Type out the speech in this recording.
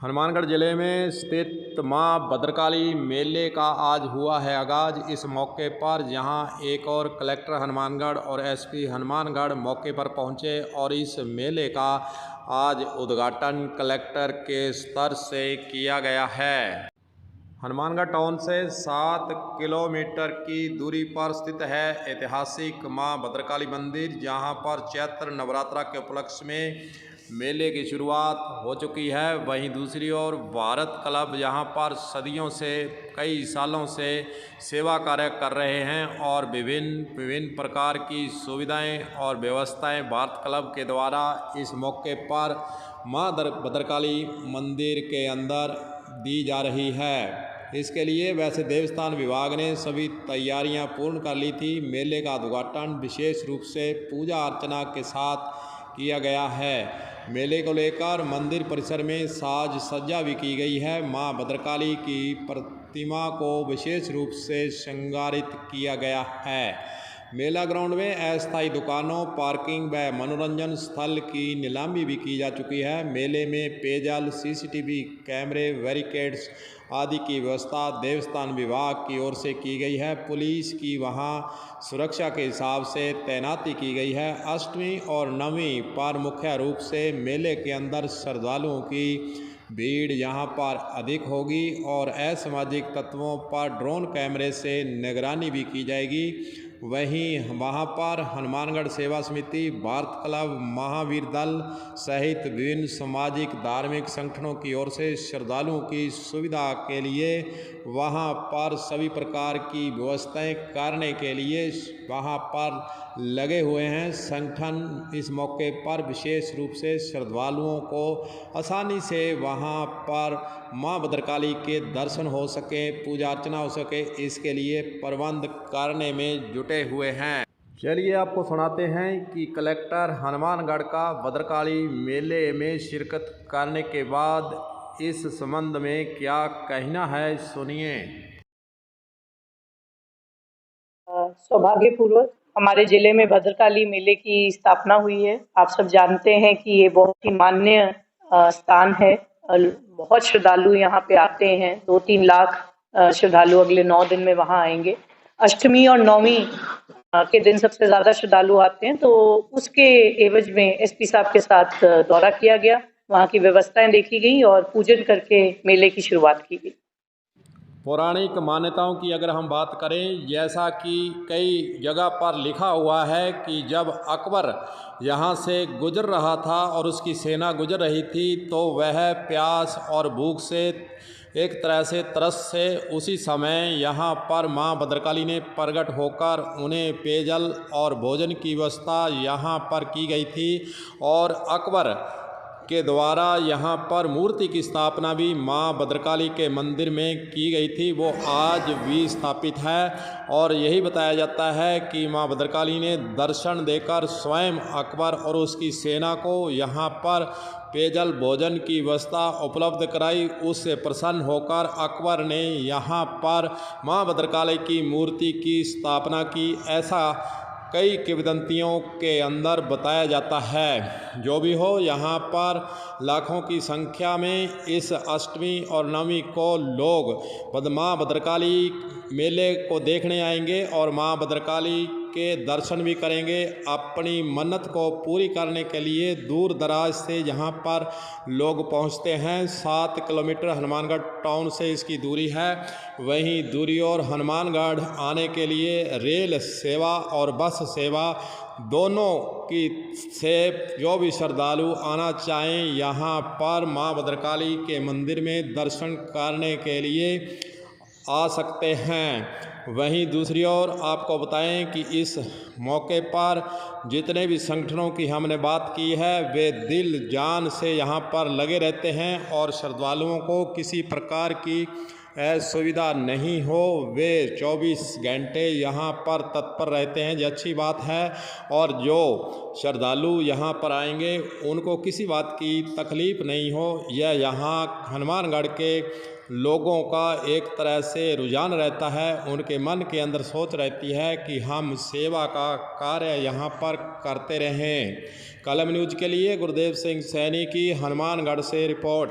हनुमानगढ़ जिले में स्थित मां भद्रकाली मेले का आज हुआ है आगाज। इस मौके पर यहां एक और कलेक्टर हनुमानगढ़ और एसपी हनुमानगढ़ मौके पर पहुंचे और इस मेले का आज उद्घाटन कलेक्टर के स्तर से किया गया है। हनुमानगढ़ टाउन से 7 किलोमीटर की दूरी पर स्थित है ऐतिहासिक मां भद्रकाली मंदिर, जहां पर चैत्र नवरात्रा के उपलक्ष्य में मेले की शुरुआत हो चुकी है। वहीं दूसरी ओर भारत क्लब यहाँ पर सदियों से, कई सालों से सेवा कार्य कर रहे हैं और विभिन्न प्रकार की सुविधाएं और व्यवस्थाएं भारत क्लब के द्वारा इस मौके पर मां भद्रकाली मंदिर के अंदर दी जा रही है। इसके लिए वैसे देवस्थान विभाग ने सभी तैयारियां पूर्ण कर ली थी। मेले का उद्घाटन विशेष रूप से पूजा अर्चना के साथ किया गया है। मेले को लेकर मंदिर परिसर में साज सज्जा भी की गई है। मां भद्रकाली की प्रतिमा को विशेष रूप से श्रृंगारित किया गया है। मेला ग्राउंड में अस्थायी दुकानों, पार्किंग व मनोरंजन स्थल की नीलामी भी की जा चुकी है। मेले में पेयजल, सीसीटीवी कैमरे, बैरिकेड्स आदि की व्यवस्था देवस्थान विभाग की ओर से की गई है। पुलिस की वहां सुरक्षा के हिसाब से तैनाती की गई है। अष्टमी और नवमी पर मुख्य रूप से मेले के अंदर श्रद्धालुओं की भीड़ यहाँ पर अधिक होगी और असामाजिक तत्वों पर ड्रोन कैमरे से निगरानी भी की जाएगी। वहीं वहाँ पर हनुमानगढ़ सेवा समिति, भारत क्लब, महावीर दल सहित विभिन्न सामाजिक धार्मिक संगठनों की ओर से श्रद्धालुओं की सुविधा के लिए वहाँ पर सभी प्रकार की व्यवस्थाएं करने के लिए वहाँ पर लगे हुए हैं। संगठन इस मौके पर विशेष रूप से श्रद्धालुओं को आसानी से वहाँ पर मां भद्रकाली के दर्शन हो सके, पूजा अर्चना हो सके, इसके लिए प्रबंध करने में जुटे हुए हैं। चलिए आपको सुनाते हैं कि कलेक्टर हनुमानगढ़ का भद्रकाली मेले में शिरकत करने के बाद इस संबंध में क्या कहना है, सुनिए। सौभाग्यपूर्वक हमारे जिले में भद्रकाली मेले की स्थापना हुई है। आप सब जानते हैं कि ये बहुत ही मान्य स्थान है। बहुत श्रद्धालु यहाँ पे आते हैं। 2-3 लाख श्रद्धालु अगले 9 दिन में वहाँ आएंगे। अष्टमी और नवमी के दिन सबसे ज्यादा श्रद्धालु आते हैं, तो उसके एवज में एसपी साहब के साथ दौरा किया गया, वहाँ की व्यवस्थाएं देखी गई और पूजन करके मेले की शुरुआत की गई। पौराणिक मान्यताओं की अगर हम बात करें, जैसा कि कई जगह पर लिखा हुआ है कि जब अकबर यहाँ से गुजर रहा था और उसकी सेना गुजर रही थी, तो वह प्यास और भूख से एक तरह से तरस से उसी समय यहाँ पर मां भद्रकाली ने प्रकट होकर उन्हें पेयजल और भोजन की व्यवस्था यहाँ पर की गई थी और अकबर के द्वारा यहाँ पर मूर्ति की स्थापना भी मां भद्रकाली के मंदिर में की गई थी। वो आज भी स्थापित है और यही बताया जाता है कि मां भद्रकाली ने दर्शन देकर स्वयं अकबर और उसकी सेना को यहाँ पर पेयजल भोजन की व्यवस्था उपलब्ध कराई। उससे प्रसन्न होकर अकबर ने यहाँ पर मां भद्रकाली की मूर्ति की स्थापना की, ऐसा कई किंवदंतियों के अंदर बताया जाता है। जो भी हो, यहाँ पर लाखों की संख्या में इस अष्टमी और नवमी को लोग मां भद्रकाली मेले को देखने आएंगे और मां भद्रकाली के दर्शन भी करेंगे। अपनी मन्नत को पूरी करने के लिए दूर दराज से यहाँ पर लोग पहुँचते हैं। 7 किलोमीटर हनुमानगढ़ टाउन से इसकी दूरी है। वहीं दूरी और हनुमानगढ़ आने के लिए रेल सेवा और बस सेवा दोनों की से जो भी श्रद्धालु आना चाहें यहाँ पर मां भद्रकाली के मंदिर में दर्शन करने के लिए आ सकते हैं। वहीं दूसरी ओर आपको बताएं कि इस मौके पर जितने भी संगठनों की हमने बात की है, वे दिल जान से यहाँ पर लगे रहते हैं और श्रद्धालुओं को किसी प्रकार की असुविधा नहीं हो, वे 24 घंटे यहाँ पर तत्पर रहते हैं। ये अच्छी बात है और जो श्रद्धालु यहाँ पर आएंगे उनको किसी बात की तकलीफ़ नहीं हो। यह यहाँ हनुमानगढ़ के लोगों का एक तरह से रुझान रहता है, उनके मन के अंदर सोच रहती है कि हम सेवा का कार्य यहाँ पर करते रहें। कलम न्यूज़ के लिए गुरुदेव सिंह सैनी की हनुमानगढ़ से रिपोर्ट।